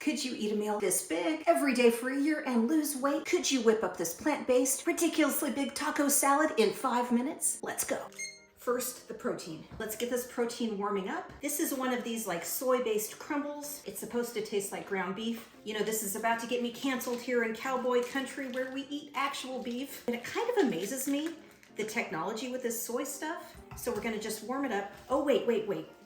Could you eat a meal this big every day for a year and lose weight? Could you whip up this plant-based, ridiculously big taco salad in 5 minutes? Let's go. First, the protein. Let's get this protein warming up. This is one of these like soy-based crumbles. It's supposed to taste like ground beef. You know, this is about to get me canceled here in cowboy country where we eat actual beef. And it kind of amazes me, the technology with this soy stuff. So we're gonna just warm it up. Oh, wait.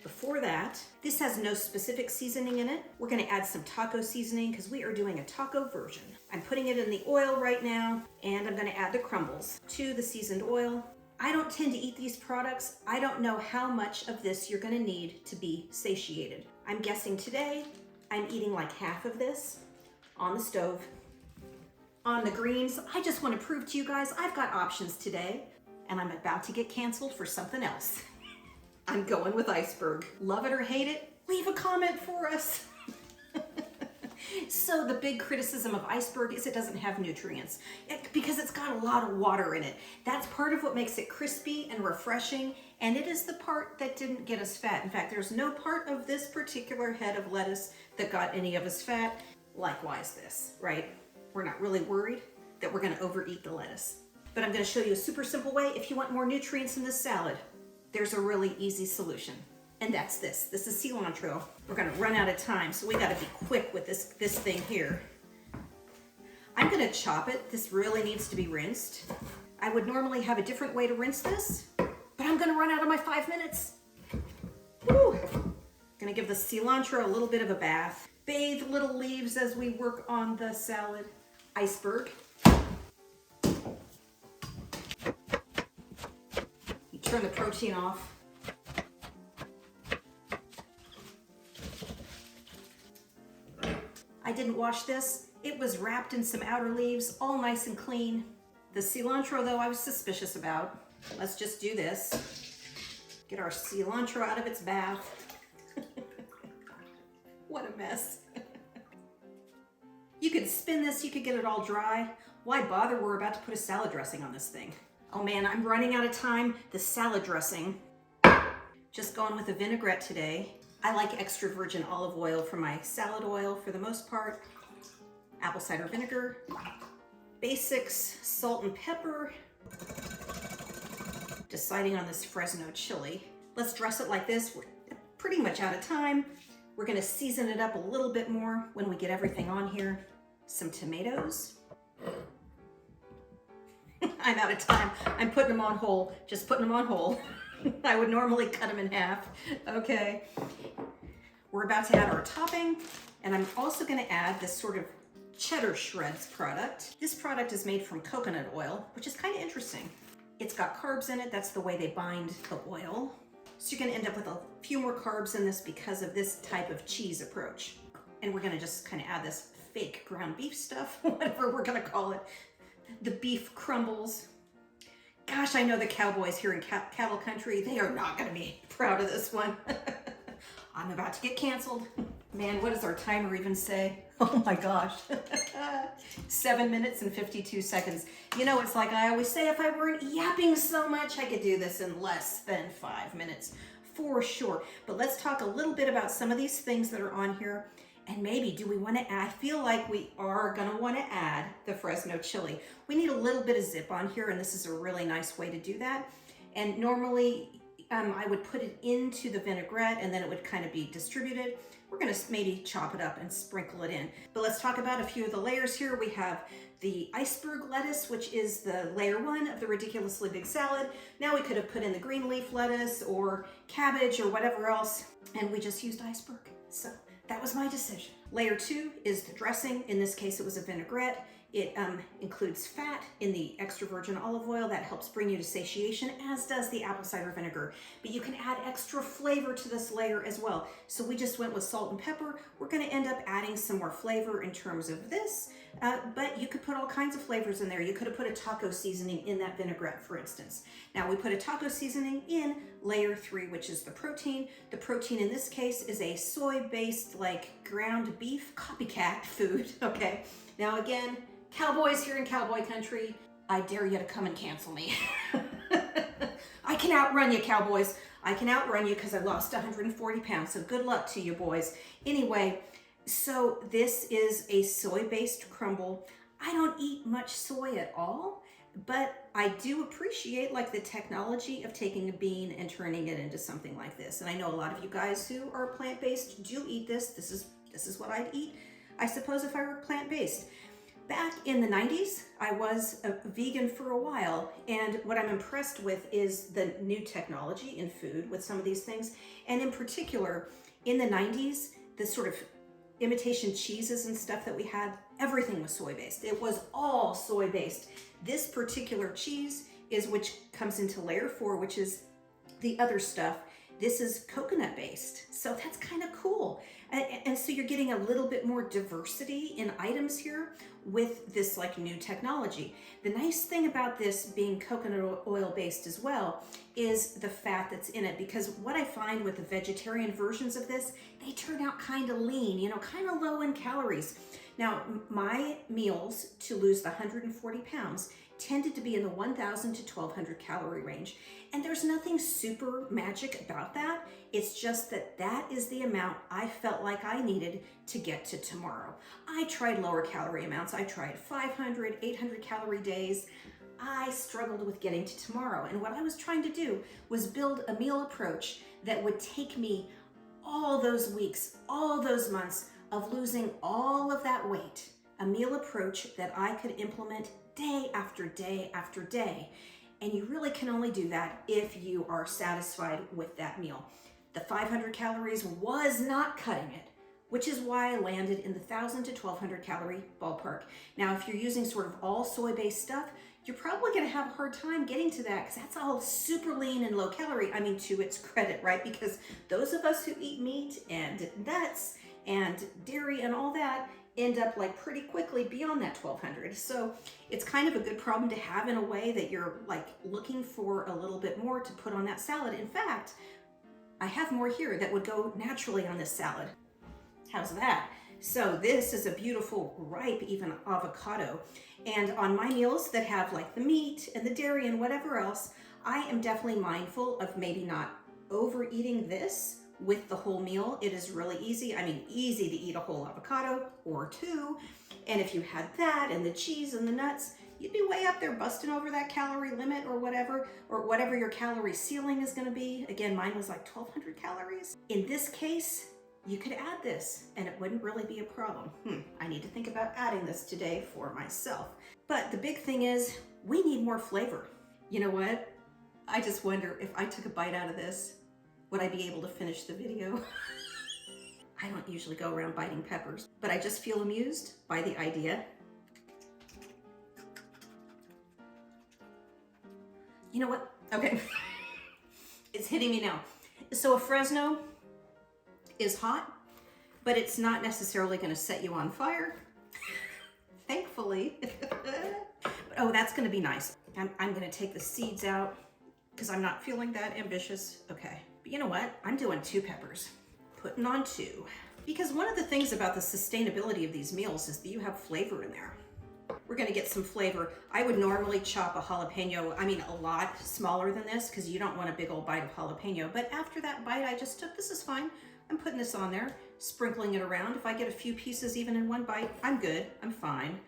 Before that, this has no specific seasoning in it. We're gonna add some taco seasoning because we are doing a taco version. I'm putting it in the oil right now, and I'm gonna add the crumbles to the seasoned oil. I don't tend to eat these products. I don't know how much of this you're gonna need to be satiated. I'm guessing today, I'm eating like half of this on the stove. On the greens, I just wanna prove to you guys I've got options today, and I'm about to get canceled for something else. I'm going with iceberg. Love it or hate it, leave a comment for us. So the big criticism of iceberg is it doesn't have nutrients because it's got a lot of water in it. That's part of what makes it crispy and refreshing, and it is the part that didn't get us fat. In fact, there's no part of this particular head of lettuce that got any of us fat. Likewise this, right? We're not really worried that we're gonna overeat the lettuce. But I'm gonna show you a super simple way if you want more nutrients in this salad. There's a really easy solution. And that's this. This is cilantro. We're gonna run out of time, so we gotta be quick with this thing here. I'm gonna chop it. This really needs to be rinsed. I would normally have a different way to rinse this, but I'm gonna run out of my 5 minutes. Woo! Gonna give the cilantro a little bit of a bath. Bathe little leaves as we work on the salad. Iceberg. You turn the protein off. I didn't wash this. It was wrapped in some outer leaves, all nice and clean. The cilantro, though, I was suspicious about. Let's just do this. Get our cilantro out of its bath. What a mess. You could spin this, you could get it all dry. Why bother? We're about to put a salad dressing on this thing. Oh man, I'm running out of time. The salad dressing. Just going with a vinaigrette today. I like extra virgin olive oil for my salad oil for the most part. Apple cider vinegar, basics, salt and pepper. Deciding on this Fresno chili. Let's dress it like this. We're pretty much out of time. We're gonna season it up a little bit more when we get everything on here. Some tomatoes. I'm out of time. I'm putting them on whole, just putting them on whole. I would normally cut them in half. Okay. We're about to add our topping, and I'm also gonna add this sort of cheddar shreds product. This product is made from coconut oil, which is kind of interesting. It's got carbs in it. That's the way they bind the oil. So you're gonna end up with a few more carbs in this because of this type of cheese approach. And we're gonna just kind of add this fake ground beef stuff, whatever we're gonna call it. The beef crumbles. Gosh, I know the cowboys here in cattle country, they are not gonna be proud of this one. I'm about to get canceled. Man, what does our timer even say? Oh my gosh. 7 minutes and 52 seconds. You know, it's like I always say, if I weren't yapping so much, I could do this in less than 5 minutes, for sure. But let's talk a little bit about some of these things that are on here. And maybe, do we want to add? I feel like we are going to want to add the Fresno chili. We need a little bit of zip on here, and this is a really nice way to do that. And normally, I would put it into the vinaigrette, and then it would kind of be distributed. We're going to maybe chop it up and sprinkle it in. But let's talk about a few of the layers here. We have the iceberg lettuce, which is the layer 1 of the ridiculously big salad. Now we could have put in the green leaf lettuce or cabbage or whatever else, and we just used iceberg. So that was my decision. Layer 2 is the dressing. In this case, it was a vinaigrette. It includes fat in the extra virgin olive oil that helps bring you to satiation, as does the apple cider vinegar. But you can add extra flavor to this layer as well. So we just went with salt and pepper. We're gonna end up adding some more flavor in terms of this, but you could put all kinds of flavors in there. You could have put a taco seasoning in that vinaigrette, for instance. Now we put a taco seasoning in layer 3, which is the protein. The protein in this case is a soy-based, like ground beef copycat food, okay? Now again, cowboys here in cowboy country, I dare you to come and cancel me. I can outrun you, cowboys. I can outrun you because I lost 140 pounds, so good luck to you, boys. Anyway, So this is a soy-based crumble. I don't eat much soy at all, but I do appreciate like the technology of taking a bean and turning it into something like this. And I know a lot of you guys who are plant-based do eat this. This is what I'd eat, I suppose, if I were plant-based. Back in the 90s, I was a vegan for a while, and what I'm impressed with is the new technology in food with some of these things. And in particular, in the 90s, the sort of imitation cheeses and stuff that we had, everything was soy-based. It was all soy-based. This particular cheese is which comes into layer 4, which is the other stuff. This is coconut based, so that's kind of cool. And so you're getting a little bit more diversity in items here with this like new technology. The nice thing about this being coconut oil based as well is the fat that's in it, because what I find with the vegetarian versions of this, they turn out kind of lean, you know, kind of low in calories. Now, my meals to lose the 140 pounds tended to be in the 1,000 to 1,200 calorie range. And there's nothing super magic about that. It's just that that is the amount I felt like I needed to get to tomorrow. I tried lower calorie amounts. I tried 500, 800 calorie days. I struggled with getting to tomorrow. And what I was trying to do was build a meal approach that would take me all those weeks, all those months of losing all of that weight. A meal approach that I could implement day after day after day. And you really can only do that if you are satisfied with that meal. The 500 calories was not cutting it, which is why I landed in the 1,000 to 1,200 calorie ballpark. Now, if you're using sort of all soy-based stuff, you're probably gonna have a hard time getting to that because that's all super lean and low calorie. I mean, to its credit, right? Because those of us who eat meat and nuts and dairy and all that end up like pretty quickly beyond that 1,200. So it's kind of a good problem to have in a way that you're like looking for a little bit more to put on that salad. In fact, I have more here that would go naturally on this salad. How's that? So this is a beautiful, ripe, even avocado. And on my meals that have like the meat and the dairy and whatever else, I am definitely mindful of maybe not overeating this with the whole meal. It is really easy. I mean, easy to eat a whole avocado or two. And if you had that and the cheese and the nuts, you'd be way up there busting over that calorie limit or whatever your calorie ceiling is going to be. Again, mine was like 1,200 calories. In this case, you could add this and it wouldn't really be a problem. I need to think about adding this today for myself. But the big thing is we need more flavor. You know what? I just wonder if I took a bite out of this, would I be able to finish the video? I don't usually go around biting peppers, but I just feel amused by the idea. You know what? Okay. It's hitting me now. So a Fresno is hot, but it's not necessarily going to set you on fire. Thankfully. Oh, that's going to be nice. I'm going to take the seeds out because I'm not feeling that ambitious. Okay. But you know what? I'm doing 2 peppers. Putting on 2. Because one of the things about the sustainability of these meals is that you have flavor in there. We're gonna get some flavor. I would normally chop a jalapeno, I mean a lot smaller than this because you don't want a big old bite of jalapeno. But after that bite I just took, this is fine. I'm putting this on there, sprinkling it around. If I get a few pieces even in one bite, I'm good, I'm fine.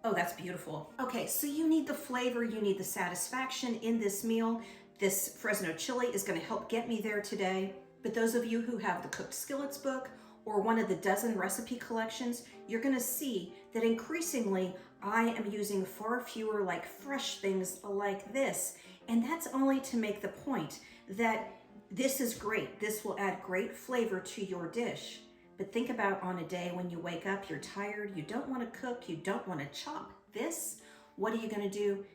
Oh, that's beautiful. Okay, so you need the flavor, you need the satisfaction in this meal. This Fresno chili is gonna help get me there today. But those of you who have the Cooked Skillets book or one of the dozen recipe collections, you're gonna see that increasingly I am using far fewer like fresh things like this. And that's only to make the point that this is great. This will add great flavor to your dish. But think about on a day when you wake up, you're tired, you don't wanna cook, you don't wanna chop this. What are you gonna do?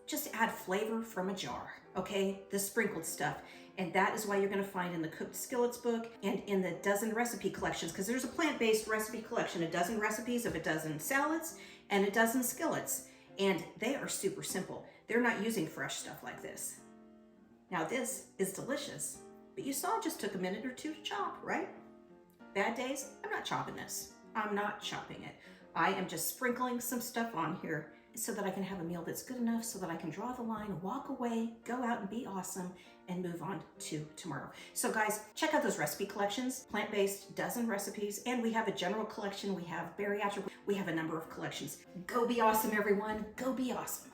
Just add flavor from a jar, okay? The sprinkled stuff. And that is why you're gonna find in the Cooked Skillets book and in the dozen recipe collections, because there's a plant-based recipe collection, a dozen recipes of a dozen salads and a dozen skillets. And they are super simple. They're not using fresh stuff like this. Now this is delicious, but you saw it just took a minute or 2 to chop, right? Bad days, I'm not chopping this. I'm not chopping it. I am just sprinkling some stuff on here so that I can have a meal that's good enough so that I can draw the line, walk away, go out and be awesome, and move on to tomorrow. So guys, check out those recipe collections, plant-based dozen recipes, and we have a general collection, we have bariatric, we have a number of collections. Go be awesome, everyone. Go be awesome.